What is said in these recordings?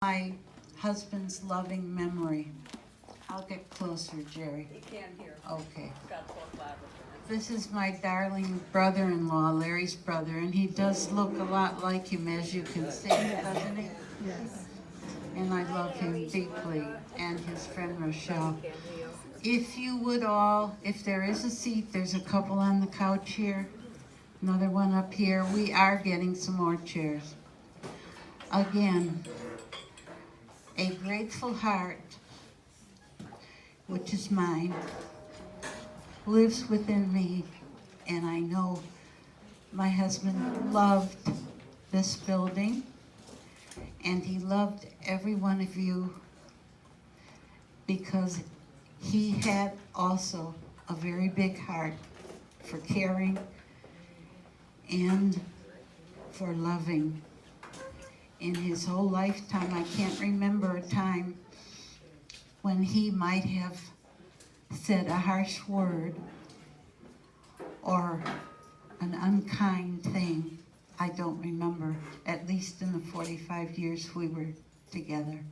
My husband's loving memory. I'll get closer, Jerry. He can't hear. Okay. Got to talk louder. This is my darling brother-in-law, Larry's brother, and he does look a lot like him, as you can see, doesn't he? Yes. And I love him deeply, and his friend Rochelle. If you would all, if there is a seat, there's a couple on the couch here, another one up here. We are getting some more chairs. Again, a grateful heart, which is mine, lives within me, and I know my husband loved this building, and he loved every one of you because he had also a very big heart for caring and for loving. In his whole lifetime, I can't remember a time when he might have said a harsh word or an unkind thing. I don't remember, at least in the 45 years we were together.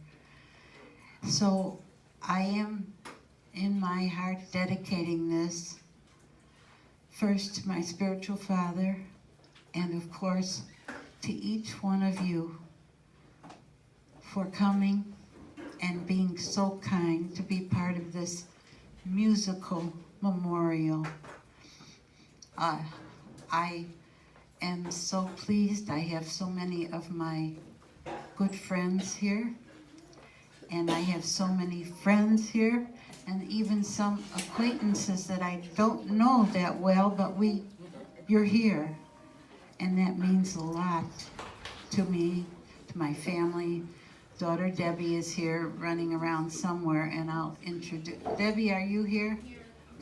So I am, in my heart, dedicating this first to my spiritual father, and of course to each one of you for coming and being so kind to be part of this musical memorial. I am so pleased. I have so many of my good friends here, and I have so many friends here, and even some acquaintances that I don't know that well, but you're here, and that means a lot to me, to my family. Daughter Debbie is here running around somewhere, and I'll introduce. Debbie, are you here?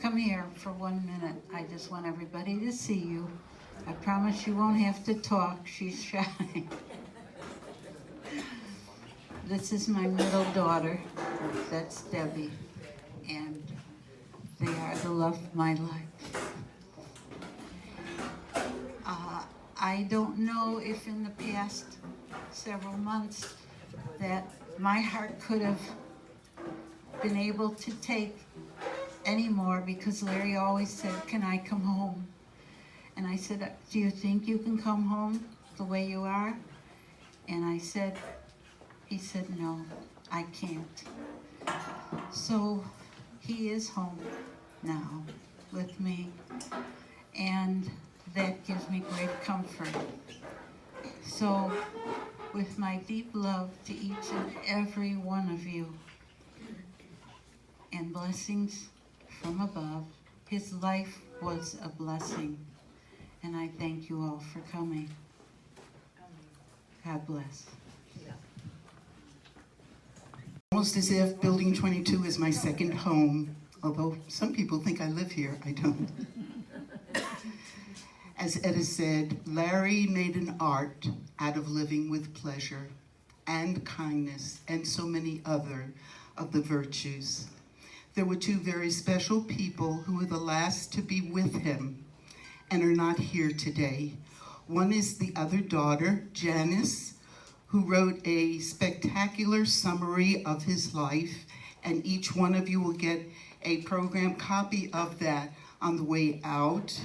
Come here for 1 minute. I just want everybody to see you. I promise you won't have to talk. She's shy. This is my middle daughter. That's Debbie. And they are the love of my life. I don't know if in the past several months that my heart could have been able to take any more, because Larry always said, "Can I come home?" And I said, "Do you think you can come home the way you are?" And he said, "No, I can't." So he is home now with me, and that gives me great comfort. So with my deep love to each and every one of you, and blessings from above, his life was a blessing, and I thank you all for coming. God bless. Almost as if Building 22 is my second home, although some people think I live here, I don't. As Etta said, Larry made an art out of living with pleasure and kindness and so many other of the virtues. There were two very special people who were the last to be with him and are not here today. One is the other daughter, Janice, who wrote a spectacular summary of his life, and each one of you will get a program copy of that on the way out.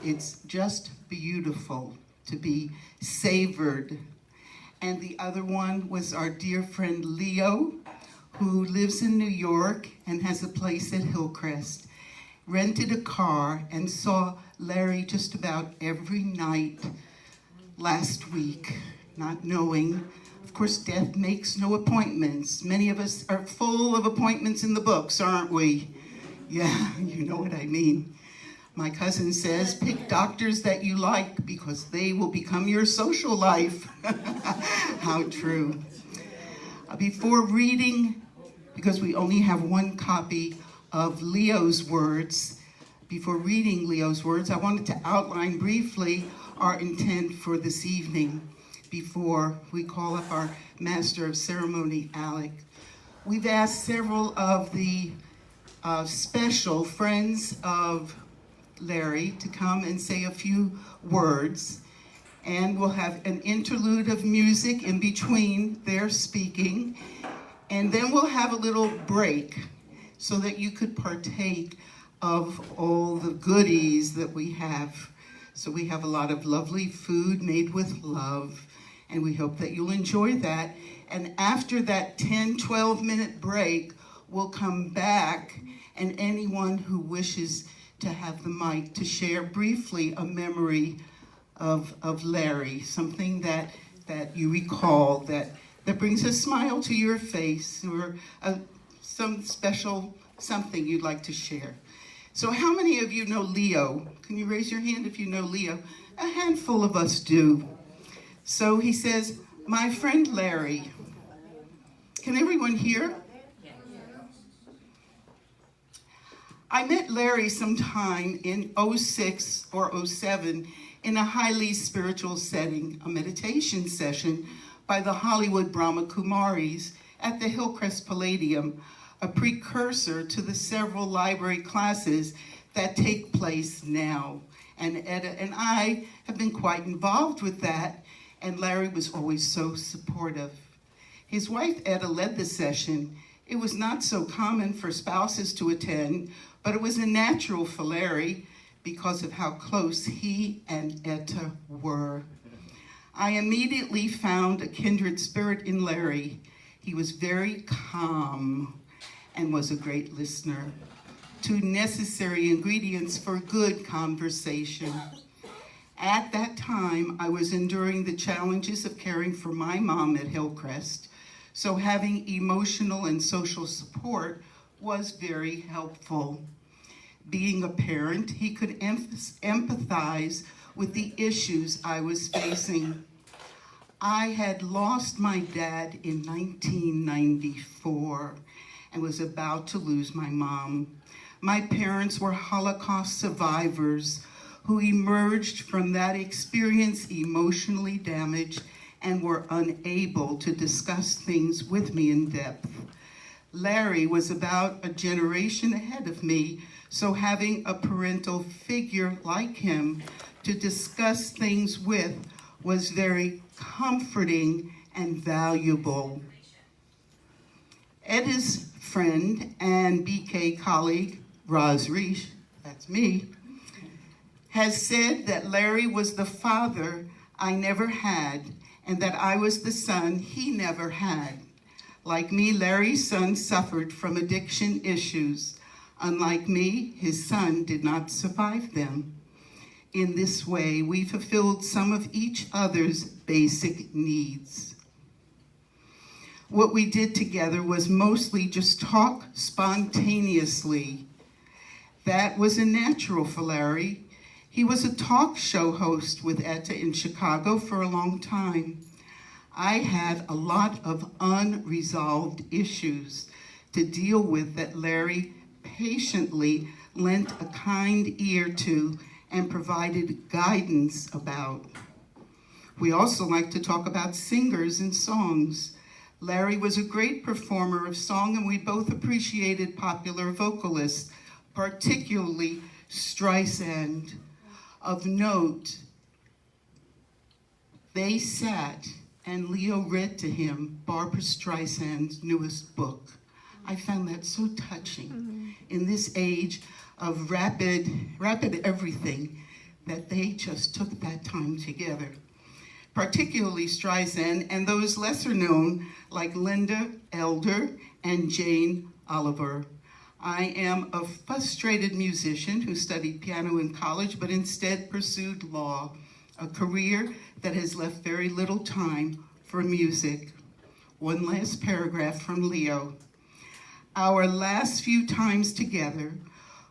It's just beautiful to be savored. And the other one was our dear friend Leo, who lives in New York and has a place at Hillcrest. Rented a car and saw Larry just about every night last week, not knowing. Of course, death makes no appointments. Many of us are full of appointments in the books, aren't we? Yeah, you know what I mean. My cousin says, pick doctors that you like because they will become your social life. How true. Before reading, because we only have one copy of Leo's words, before reading Leo's words, I wanted to outline briefly our intent for this evening before we call up our Master of Ceremony, Alec. We've asked several of the special friends of Larry to come and say a few words. And we'll have an interlude of music in between their speaking. And then we'll have a little break so that you could partake of all the goodies that we have. So we have a lot of lovely food made with love, and we hope that you'll enjoy that. And after that 10, 12-minute break, we'll come back, and anyone who wishes to have the mic to share briefly a memory of Larry, something that you recall that brings a smile to your face, or some special something you'd like to share. So how many of you know Leo? Can you raise your hand if you know Leo? A handful of us do. So he says, my friend Larry. Can everyone hear? I met Larry sometime in 06 or 07 in a highly spiritual setting, a meditation session by the Hollywood Brahma Kumaris at the Hillcrest Palladium, a precursor to the several library classes that take place now. And Etta and I have been quite involved with that, and Larry was always so supportive. His wife Etta led the session. It was not so common for spouses to attend, but it was a natural for Larry because of how close he and Etta were. I immediately found a kindred spirit in Larry. He was very calm and was a great listener. Two necessary ingredients for good conversation. At that time, I was enduring the challenges of caring for my mom at Hillcrest, so having emotional and social support was very helpful. Being a parent, he could empathize with the issues I was facing. I had lost my dad in 1994 and was about to lose my mom. My parents were Holocaust survivors who emerged from that experience emotionally damaged and were unable to discuss things with me in depth. Larry was about a generation ahead of me, so having a parental figure like him to discuss things with was very comforting and valuable. Etta's friend and BK colleague, Roz Reish, that's me, has said that Larry was the father I never had and that I was the son he never had. Like me, Larry's son suffered from addiction issues. Unlike me, his son did not survive them. In this way, we fulfilled some of each other's basic needs. What we did together was mostly just talk spontaneously. That was a natural for Larry. He was a talk show host with Etta in Chicago for a long time. I had a lot of unresolved issues to deal with that Larry patiently lent a kind ear to and provided guidance about. We also like to talk about singers and songs. Larry was a great performer of song, and we both appreciated popular vocalists, particularly Streisand. Of note, they sat and Leo read to him Barbra Streisand's newest book. I found that so touching in this age of rapid everything, that they just took that time together. Particularly Streisand and those lesser known like Linda Elder and Jane Oliver. I am a frustrated musician who studied piano in college, but instead pursued law, a career that has left very little time for music. One last paragraph from Leo. Our last few times together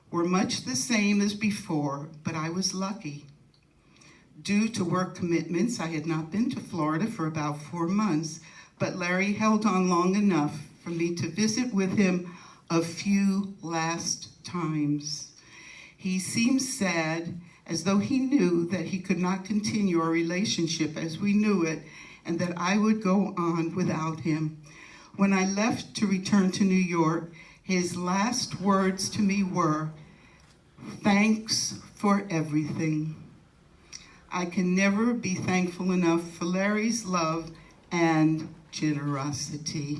were much the same as before, but I was lucky. Due to work commitments, I had not been to Florida for about 4 months, but Larry held on long enough for me to visit with him a few last times. He seemed sad, as though he knew that he could not continue our relationship as we knew it, and that I would go on without him. When I left to return to New York, his last words to me were, "Thanks for everything." I can never be thankful enough for Larry's love and generosity.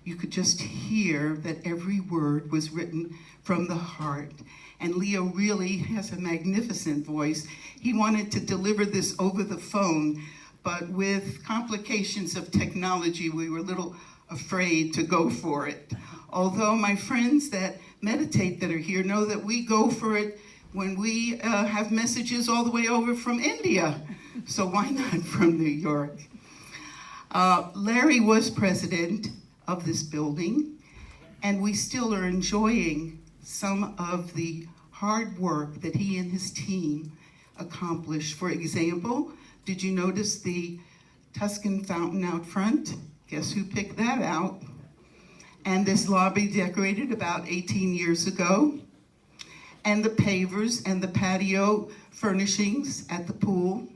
You could just hear that every word was written from the heart. And Leo really has a magnificent voice. He wanted to deliver this over the phone, but with complications of technology, we were a little afraid to go for it. Although my friends that meditate that are here know that we go for it when we have messages all the way over from India. So why not from New York? Larry was president of this building, and we still are enjoying some of the hard work that he and his team accomplished. For example, did you notice the Tuscan fountain out front? Guess who picked that out? And this lobby decorated about 18 years ago. And the pavers and the patio furnishings at the pool.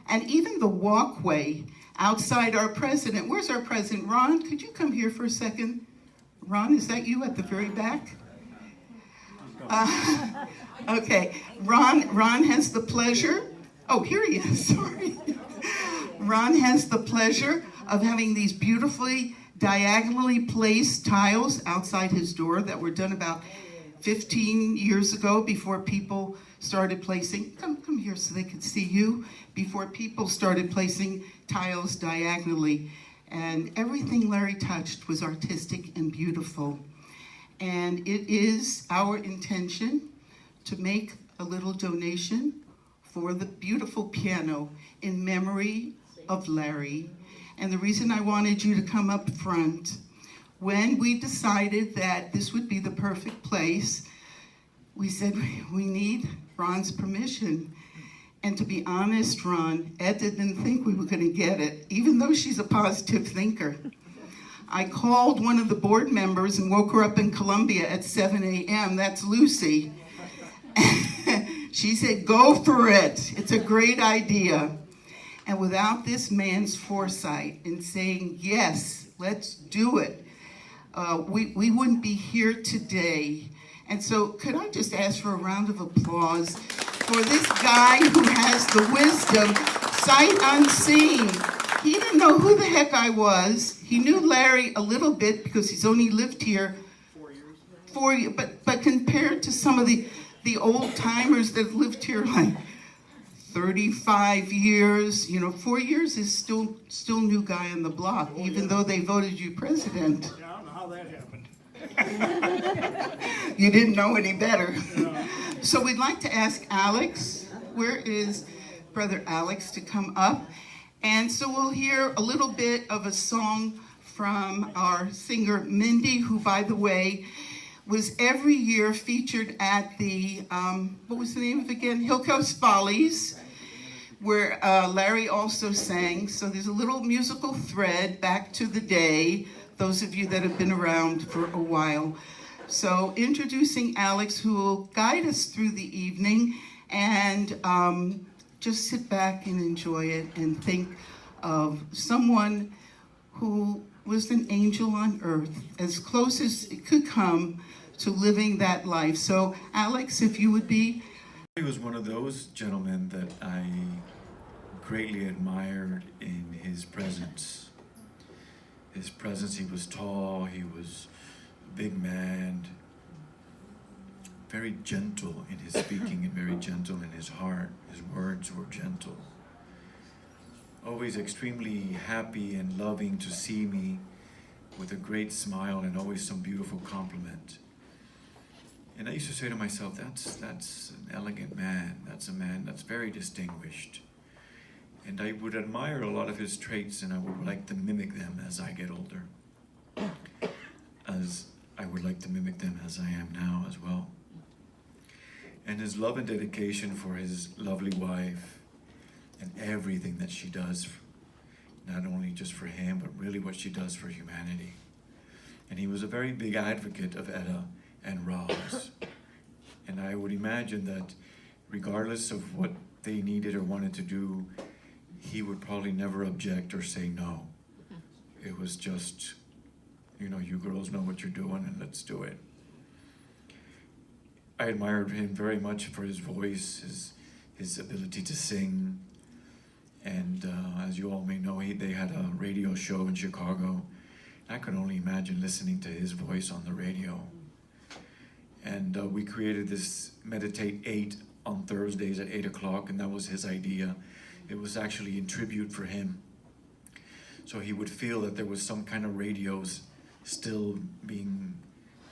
And even the walkway outside our president. Where's our president? Ron, could you come here for a second? Ron, is that you at the very back? Okay, Ron has the pleasure. Oh, here he is, sorry. Ron has the pleasure of having these beautifully diagonally placed tiles outside his door that were done about 15 years ago before people started placing, come here so they could see you, before people started placing tiles diagonally. And everything Larry touched was artistic and beautiful. And it is our intention to make a little donation for the beautiful piano in memory of Larry. And the reason I wanted you to come up front, when we decided that this would be the perfect place, we said we need Ron's permission. And to be honest, Ron, Ed didn't think we were going to get it, even though she's a positive thinker. I called one of the board members and woke her up in Columbia at 7 a.m. That's Lucy. She said, go for it. It's a great idea. And without this man's foresight in saying, yes, let's do it, we wouldn't be here today. And so could I just ask for a round of applause for this guy who has the wisdom, sight unseen. He didn't know who the heck I was. He knew Larry a little bit because he's only lived here 4 years. But compared to some of the old timers that have lived here like 35 years, 4 years is still new guy on the block, even though they voted you president. Yeah, I don't know how that happened. You didn't know any better. So we'd like to ask Alex, where is Brother Alex, to come up. And so we'll hear a little bit of a song from our singer Mindy, who, by the way, was every year featured at the, what was the name of it again? Hill Coast Follies, where Larry also sang. So there's a little musical thread back to the day, those of you that have been around for a while. So introducing Alex, who will guide us through the evening, and just sit back and enjoy it and think of someone who was an angel on earth, as close as it could come to living that life. So Alex, if you would be. He was one of those gentlemen that I greatly admired in his presence. His presence, he was tall, he was a big man, very gentle in his speaking and very gentle in his heart. His words were gentle. Always extremely happy and loving to see me, with a great smile and always some beautiful compliment. And I used to say to myself, that's an elegant man. That's a man that's very distinguished. And I would admire a lot of his traits, and I would like to mimic them as I get older. As I would like to mimic them as I am now as well. And his love and dedication for his lovely wife and everything that she does, not only just for him, but really what she does for humanity. And he was a very big advocate of Etta and Roz. And I would imagine that regardless of what they needed or wanted to do, he would probably never object or say no. It was just, you girls know what you're doing and let's do it. I admired him very much for his voice, his his ability to sing. And as you all may know, they had a radio show in Chicago. I could only imagine listening to his voice on the radio. And we created this Meditate 8 on Thursdays at 8 o'clock, and that was his idea. It was actually in tribute for him. So he would feel that there was some kind of radios still being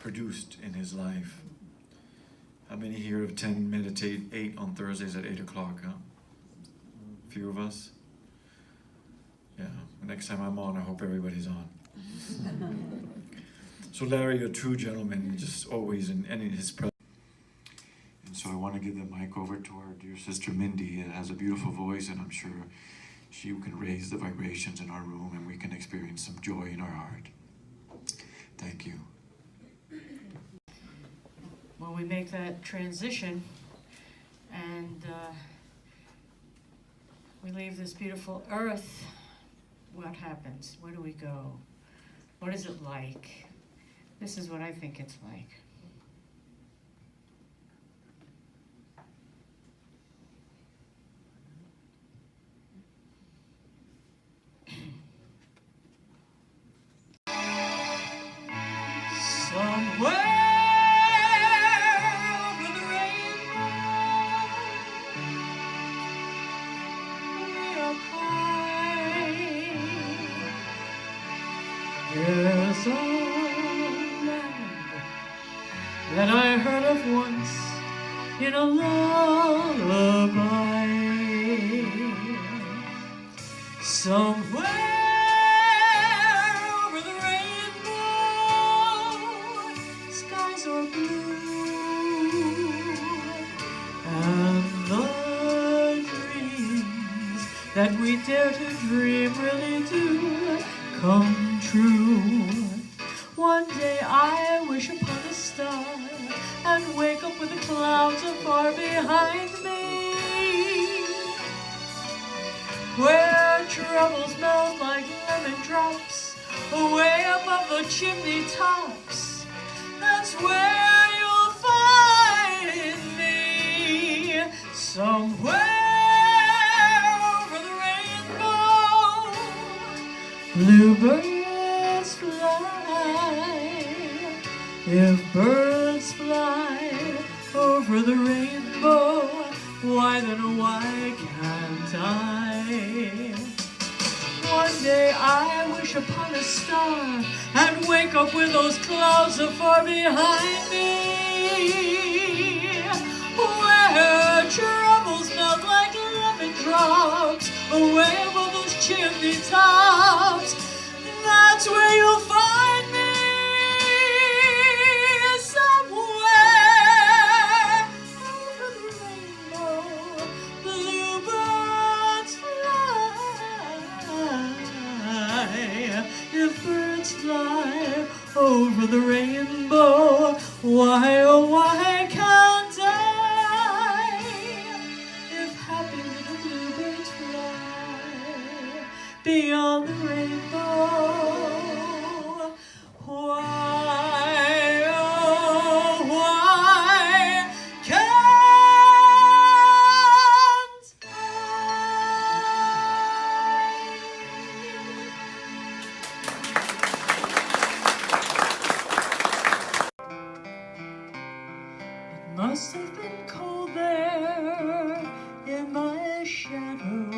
produced in his life. How many here attend Meditate 8 on Thursdays at 8 o'clock, huh? A few of us? Yeah, next time I'm on, I hope everybody's on. So Larry, a true gentleman, just always in his presence. And so I want to give the mic over to our dear sister Mindy. It has a beautiful voice, and I'm sure she can raise the vibrations in our room, and we can experience some joy in our heart. Thank you. When we make that transition and we leave this beautiful earth, what happens? Where do we go? What is it like? This is what I think it's like. Somewhere over the rainbow, way up high, there's a land that I heard of once in a lullaby. Somewhere over the rainbow, skies are blue, and the dreams that we dare to dream really do come true. One day I wish upon a star and wake up with the clouds afar behind me, where troubles melt like lemon drops away above the chimney tops. That's where you'll find me, somewhere over the rainbow. Bluebirds fly, if birds fly over the rainbow, why then why can't I? One day I wish upon a star and wake up with those clouds so far behind me, where troubles melt like lemon drops away above those chimney tops. That's where you'll find me, somewhere over the rainbow. Bluebirds fly, if birds fly over the rainbow, why oh why can't I? If happy little bluebirds fly beyond the rainbow, why oh why can't I? It must have been cold there in my shadow,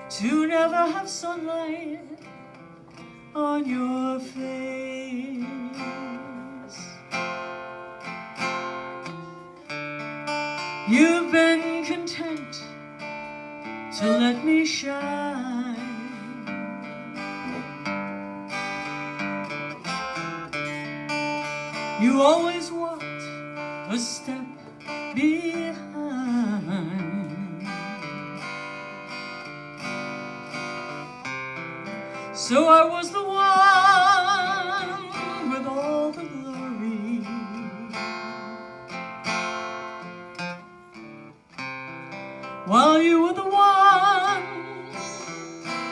to never have sunlight on your face. You've been content to let me shine. You always want a step behind, so I was the one with all the glory, while you were the one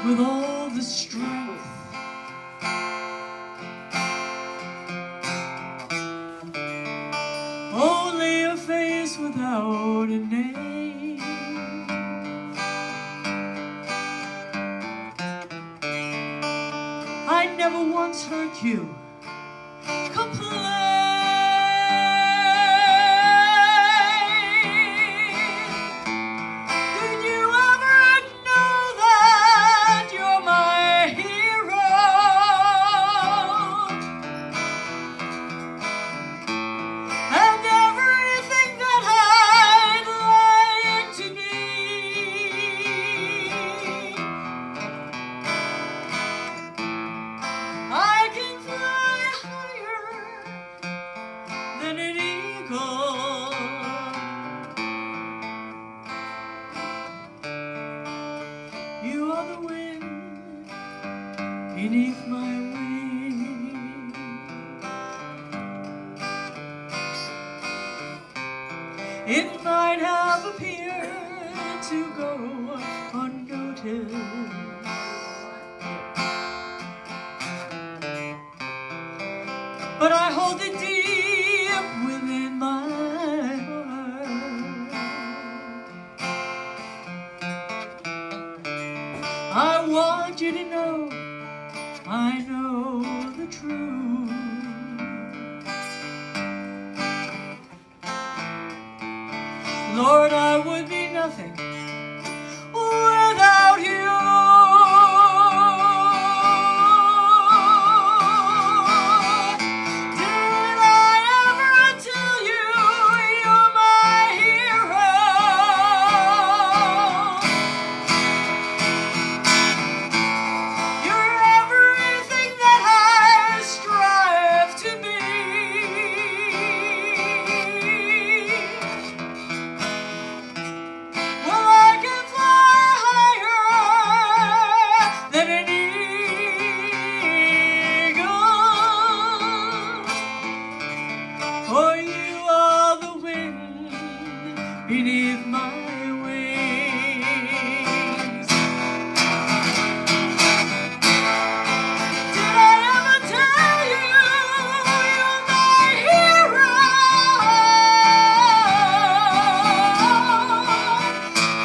with all the strength. without a name. I never once heard you complain. Did you ever know that you're my hero? And everything that I'd like to be. I can fly higher than an eagle. You are the wind beneath my wings. It might have appeared to go unnoticed, but I hold it deep within my heart. I want you to know I know the truth. Lord, I would be nothing without you. Did I ever tell you you're my hero? You're everything that I strive to be. Well, I can fly higher than an eagle, for you are the wind beneath my wings. Did I ever tell you you're my hero?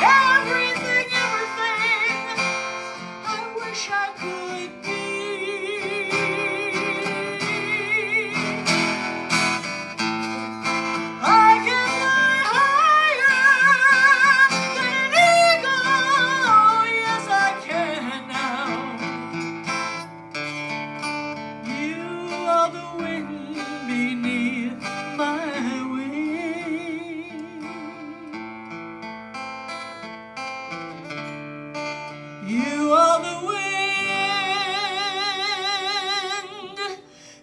Everything, everything I wish I could be. I can fly higher than an eagle. Yes, I can now. You are the wind beneath my wings. You are the wind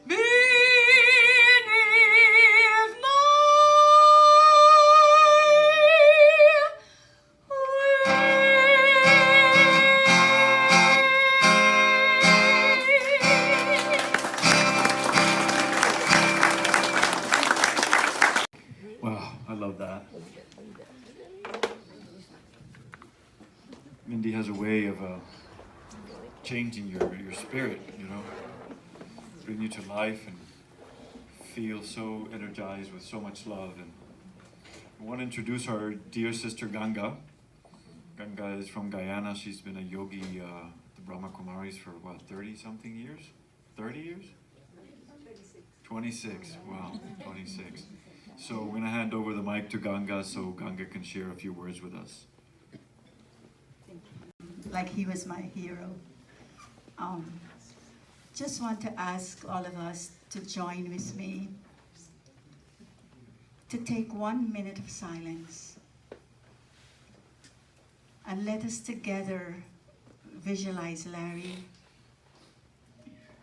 beneath my wings. Wow, I love that. Mindy has a way of changing your spirit, you know, bring you to life and feel so energized with so much love. And I want to introduce our dear sister Ganga. Ganga is from Guyana. She's been a yogi, the Brahma Kumaris for what, 30 something years? 30 years? 26. Wow, 26. So we're going to hand over the mic to Ganga so Ganga can share a few words with us. Like he was my hero. Just want to ask all of us to join with me to take 1 minute of silence and let us together visualize Larry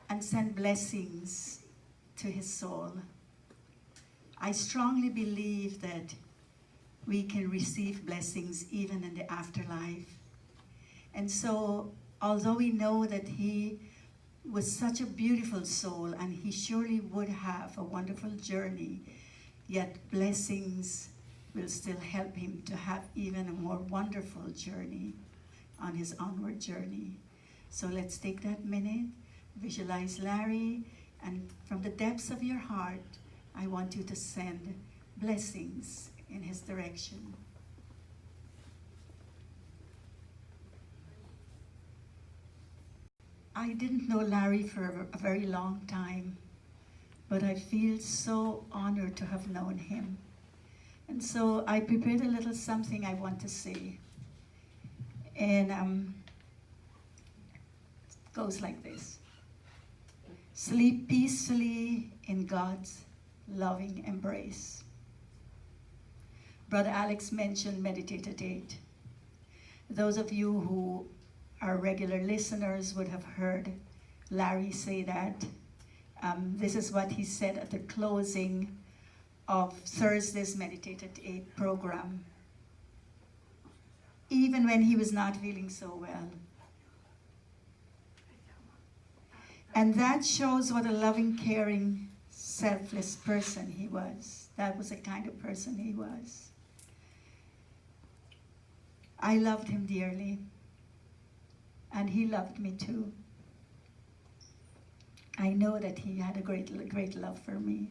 and send blessings to his soul. I strongly believe that we can receive blessings even in the afterlife. And so, although we know that he was such a beautiful soul and he surely would have a wonderful journey, yet blessings will still help him to have even a more wonderful journey on his onward journey. So let's take that minute, visualize Larry, and from the depths of your heart, I want you to send blessings in his direction. I didn't know Larry for a very long time, but I feel so honored to have known him. And so I prepared a little something I want to say. And it goes like this. Sleep peacefully in God's loving embrace. Brother Alex mentioned Meditate at 8. Those of you who are regular listeners would have heard Larry say that. This is what he said at the closing of Thursday's Meditate at 8 program. Even when he was not feeling so well. And that shows what a loving, caring, selfless person he was. That was the kind of person he was. I loved him dearly. And he loved me too. I know that he had a great love for me.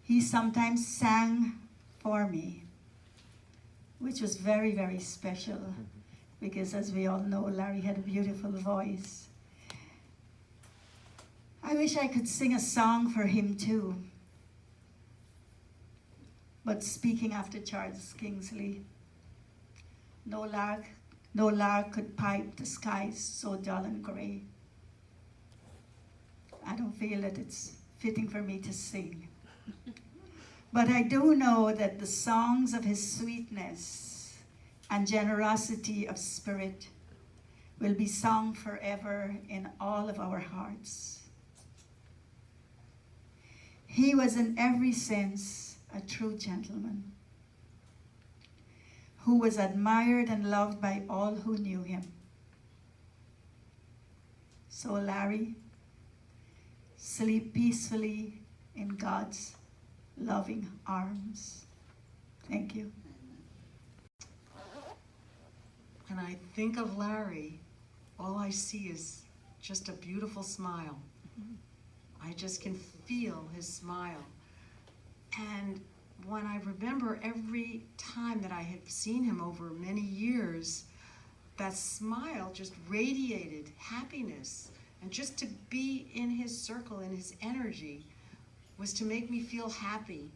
He sometimes sang for me, which was very, very special, because as we all know, Larry had a beautiful voice. I wish I could sing a song for him too. But speaking after Charles Kingsley, no lark could pipe the skies so dull and gray. I don't feel that it's fitting for me to sing. But I do know that the songs of his sweetness and generosity of spirit will be sung forever in all of our hearts. He was in every sense a true gentleman who was admired and loved by all who knew him. So Larry, sleep peacefully in God's loving arms. Thank you. When I think of Larry, all I see is just a beautiful smile. I just can feel his smile. And when I remember every time that I had seen him over many years, that smile just radiated happiness. And just to be in his circle, in his energy, was to make me feel happy.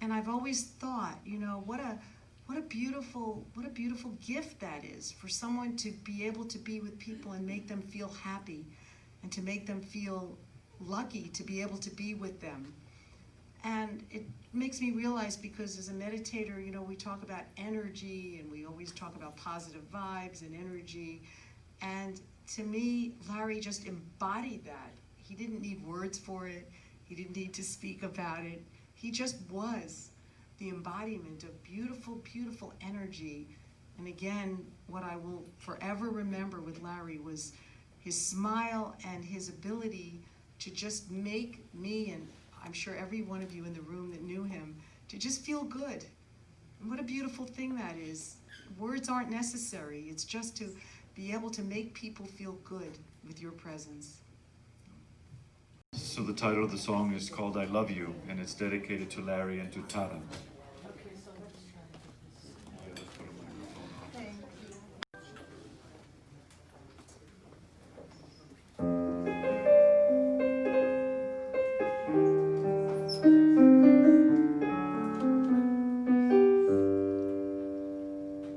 And I've always thought, you know, what a beautiful gift that is for someone to be able to be with people and make them feel happy and to make them feel lucky to be able to be with them. And it makes me realize, because as a meditator, you know, we talk about energy and we always talk about positive vibes and energy. And to me, Larry just embodied that. He didn't need words for it. He didn't need to speak about it. He just was the embodiment of beautiful, beautiful energy. And again, what I will forever remember with Larry was his smile and his ability to just make me, and I'm sure every one of you in the room that knew him, to just feel good. And what a beautiful thing that is. Words aren't necessary. It's just to be able to make people feel good with your presence. So the title of the song is called I Love You, and it's dedicated to Larry and to Tara.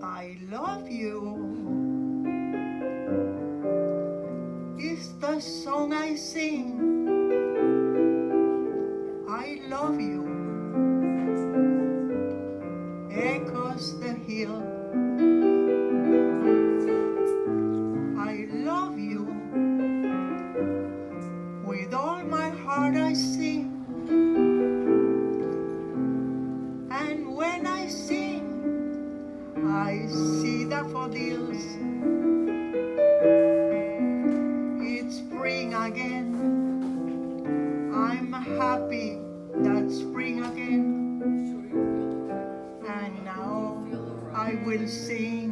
I love you is the song I sing. I love you echoes the hill. I love you with all my heart I sing. And when I sing, I see daffodils. It's spring again. I'm happy that spring again. And now I will sing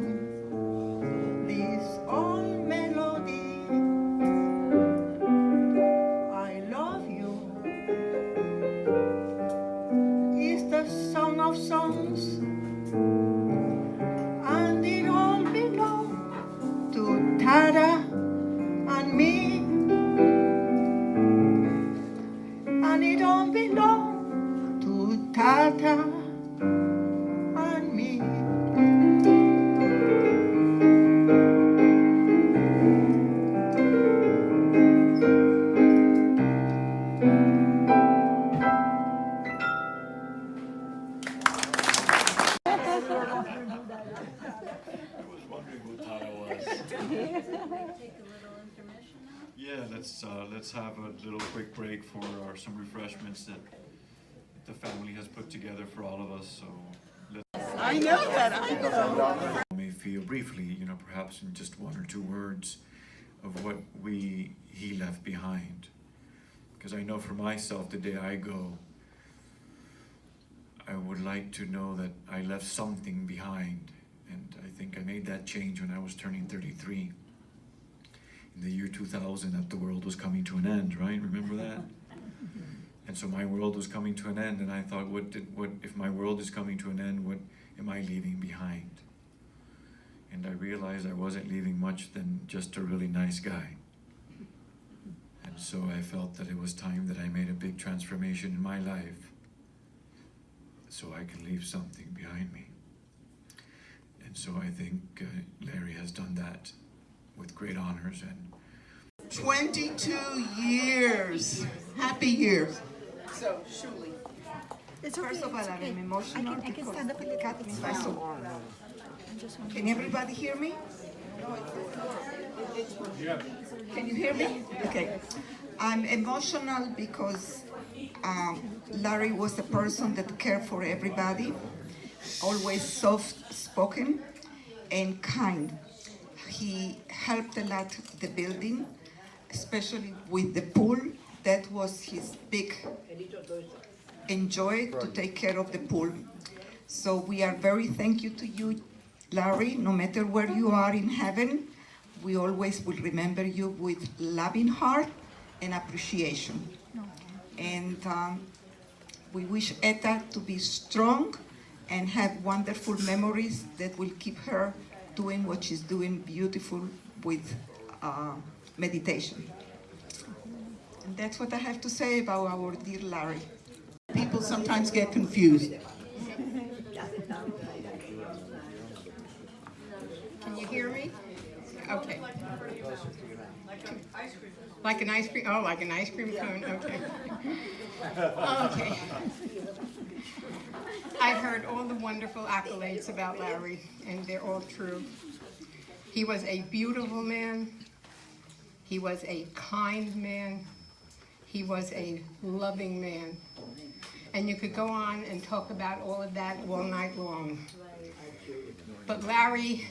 this old melody. I love you is the Tata on me, and it don't belong to Tata on me. I was wondering who Tata was. Yeah, let's have a little quick break for some refreshments that the family has put together for all of us. So I know that. I know. may feel briefly, perhaps in just one or two words, of what he left behind. Because I know for myself, the day I go, I would like to know that I left something behind. And I think I made that change when I was turning 33. In the year 2000, that the world was coming to an end, right? Remember that? And so my world was coming to an end, and I thought, what if my world is coming to an end, what am I leaving behind? And I realized I wasn't leaving much than just a really nice guy. And so I felt that it was time that I made a big transformation in my life so I can leave something behind me. And so I think Larry has done that with great honors. And 22 years. Happy years. So, Shuli. It's okay, First of all, it's okay. I'm emotional I can because stand up a little bit. it's my soul. Can everybody hear me? Can you hear me? Okay. I'm emotional because Larry was a person that cared for everybody, always soft-spoken and kind. He helped a lot the building, especially with the pool. That was his big enjoy, to take care of the pool. So we are very thankful to you, Larry. No matter where you are in heaven, we always will remember you with loving heart and appreciation. And we wish Etta to be strong and have wonderful memories that will keep her doing what she's doing beautiful with meditation. And that's what I have to say about our dear Larry. People sometimes get confused. Can you hear me? Okay. Like an ice cream, oh, like an ice cream cone, okay. Okay. I've heard all the wonderful accolades about Larry, and they're all true. He was a beautiful man. He was a kind man. He was a loving man. And you could go on and talk about all of that all night long. But Larry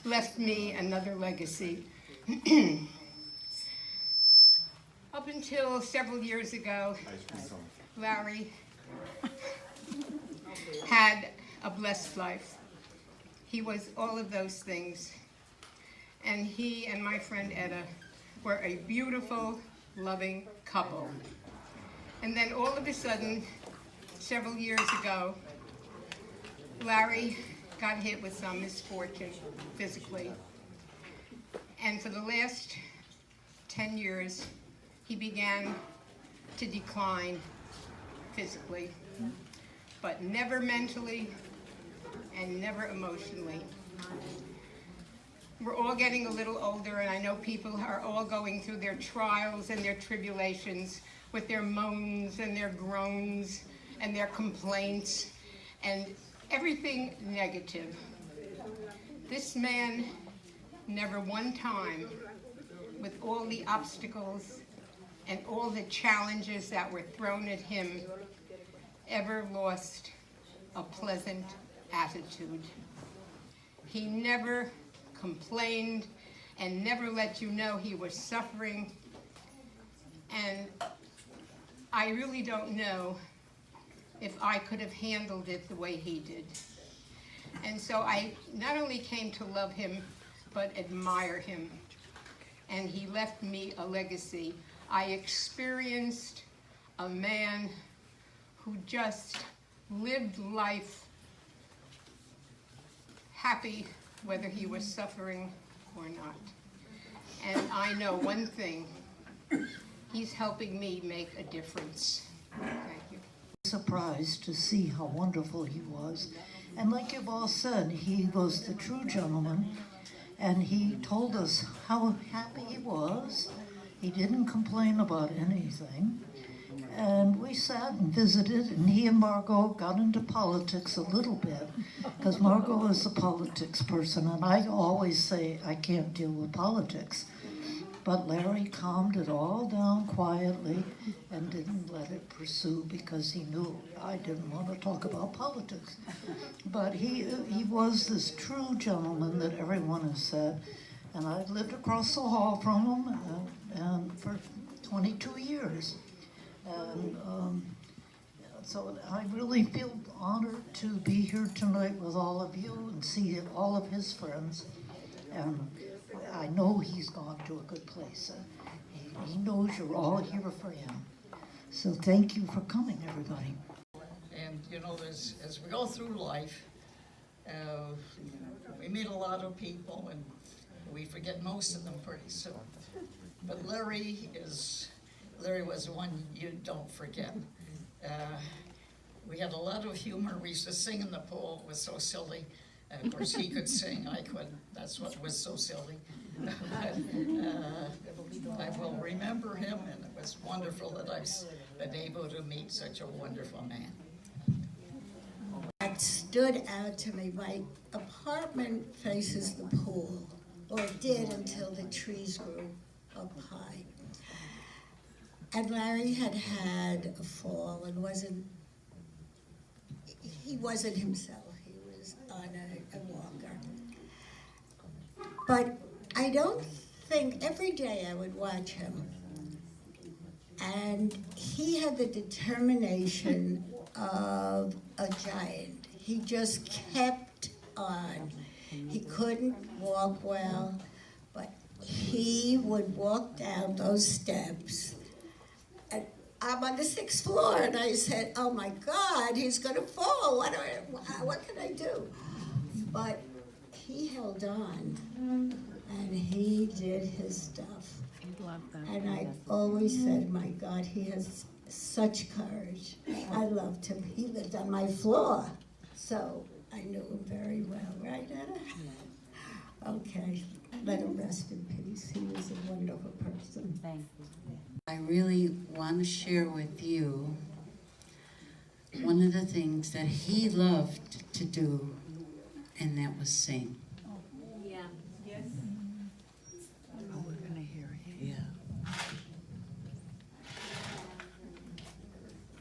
left me another legacy. Up until several years ago, Larry had a blessed life. He was all of those things. And he and my friend Etta were a beautiful, loving couple. And then all of a sudden, several years ago, Larry got hit with some misfortune physically. And for the last 10 years, he began to decline physically, but never mentally and never emotionally. We're all getting a little older, and I know people are all going through their trials and their tribulations with their moans and their groans and their complaints and everything negative. This man never one time, with all the obstacles and all the challenges that were thrown at him, ever lost a pleasant attitude. He never complained and never let you know he was suffering. And I really don't know if I could have handled it the way he did. And so I not only came to love him, but admire him. And he left me a legacy. I experienced a man who just lived life happy whether he was suffering or not. And I know one thing, he's helping me make a difference. Thank you. Surprised to see how wonderful he was. And like you've all said, he was the true gentleman, and he told us how happy he was. He didn't complain about anything. And we sat and visited, and he and Margot got into politics a little bit, because Margot is a politics person, and I always say I can't deal with politics. But Larry calmed it all down quietly and didn't let it pursue, because he knew I didn't want to talk about politics. But he was this true gentleman that everyone has said, and I lived across the hall from him and for 22 years. And so I really feel honored to be here tonight with all of you and see all of his friends. And I know he's gone to a good place. He knows you're all here for him. So thank you for coming, everybody. And you know, as we go through life, we meet a lot of people and we forget most of them pretty soon. But Larry was the one you don't forget. We had a lot of humor. We used to sing in the pool. It was so silly. Of course, he could sing, I couldn't. That's what was so silly. But, I will remember him, and it was wonderful that I've been able to meet such a wonderful man. That stood out to me. My apartment faces the pool, or it did until the trees grew up high. And Larry had had a fall and he wasn't himself. He was on a walker. But I don't think, every day I would watch him, and he had the determination of a giant. He just kept on. He couldn't walk well, but he would walk down those steps. And I'm on the 6th floor, and I said, oh my God, he's gonna fall. What can I do? But he held on, and he did his stuff. And I always said, my God, he has such courage. I loved him. He lived on my floor, so I knew him very well, right, Anna? Okay, let him rest in peace. He was a wonderful person. Thank you. I really want to share with you one of the things that he loved to do, and that was sing. Yeah. Yes. Oh, we're going to hear it. Yeah.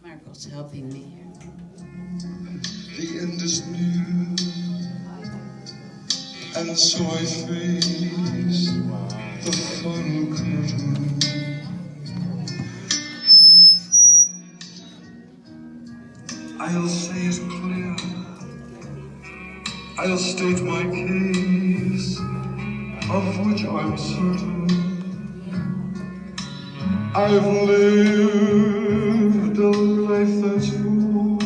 Marco's helping me here. The end is near, and so I face the final curtain. I'll say it clear, I'll state my case, of which I'm certain. I've lived a life that's full,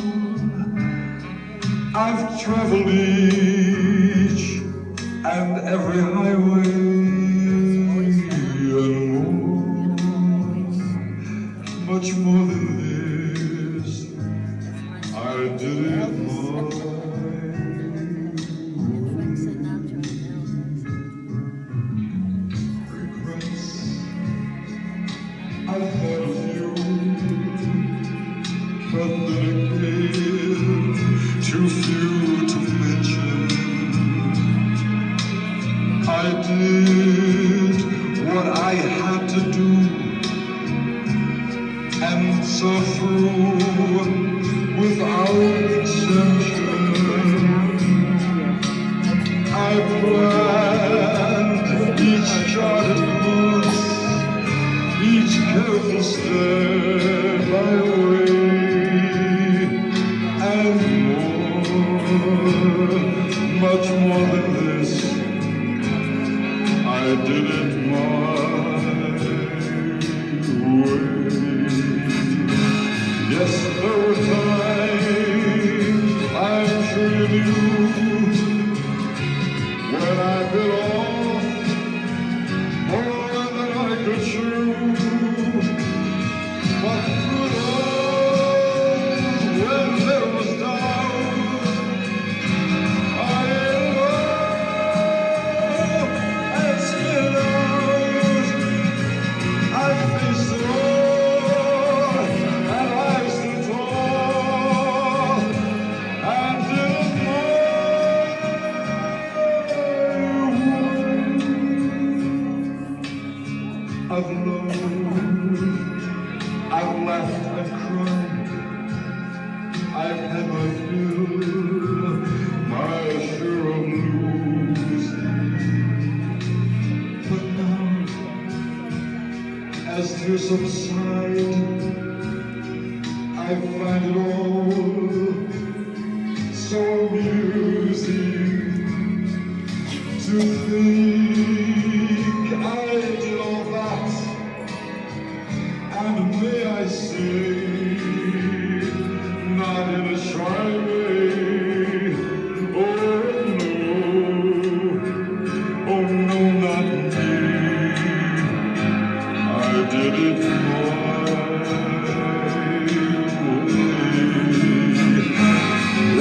I've traveled each and every highway and more, much more than this. I did it my regrets. I've had a few, but then again, too few to mention. I did what I had to do, and saw through without exemption. I planned each charted course, each careful step by way, and more, much more than this. I did it my way. Yes, there were times, I'm sure you knew, when I bit off more I've loved, I've laughed and cried, I've had my fill, my share of losing. But now, as tears subside, I find it all so amusing to think I did all that, and may I say, not in a shy way. Oh no, not me. I did it my way.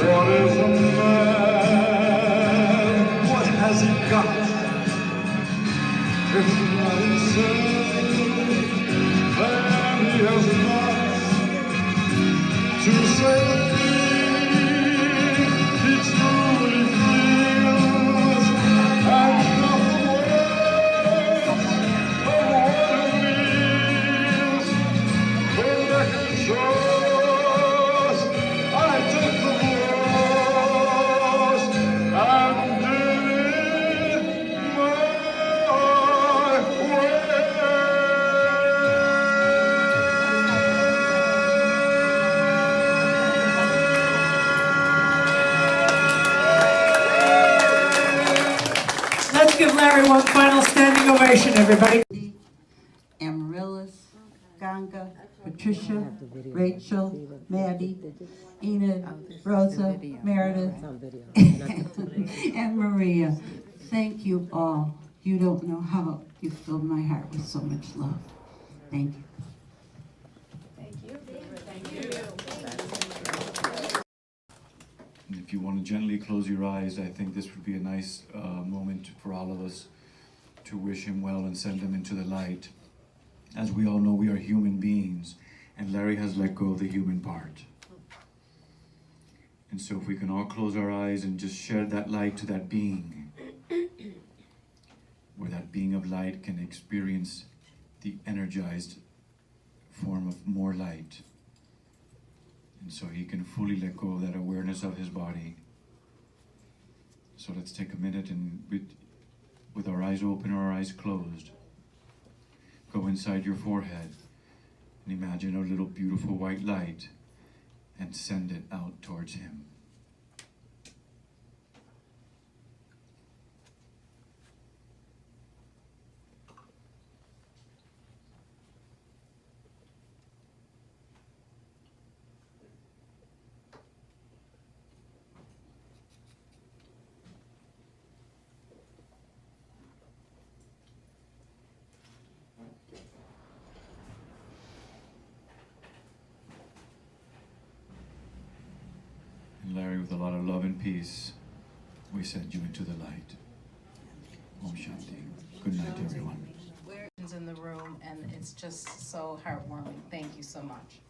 What is a man? What has he got? If not himself, then he has not to say the thing he truly feels, and nothing words of what it means. The record shows I took the blows and did it my way. Let's give Larry one final standing ovation, everybody. Amaryllis, Ganga, Patricia, Rachel, Maddie, Enid, Rosa, Meredith, and Maria. Thank you all. You don't know how you filled my heart with so much love. Thank you. And if you want to gently close your eyes, I think this would be a nice moment for all of us to wish him well and send him into the light. As we all know, we are human beings, and Larry has let go of the human part. And so if we can all close our eyes and just share that light to that being, where that being of light can experience the energized form of more light. And so he can fully let go of that awareness of his body. So let's take a minute and with our eyes open or our eyes closed, go inside your forehead and imagine a little beautiful white light and send it out towards him. And Larry, with a lot of love and peace, we send you into the light. Om Shanti. Good night, everyone. In the room, and it's just so heartwarming. Thank you so much.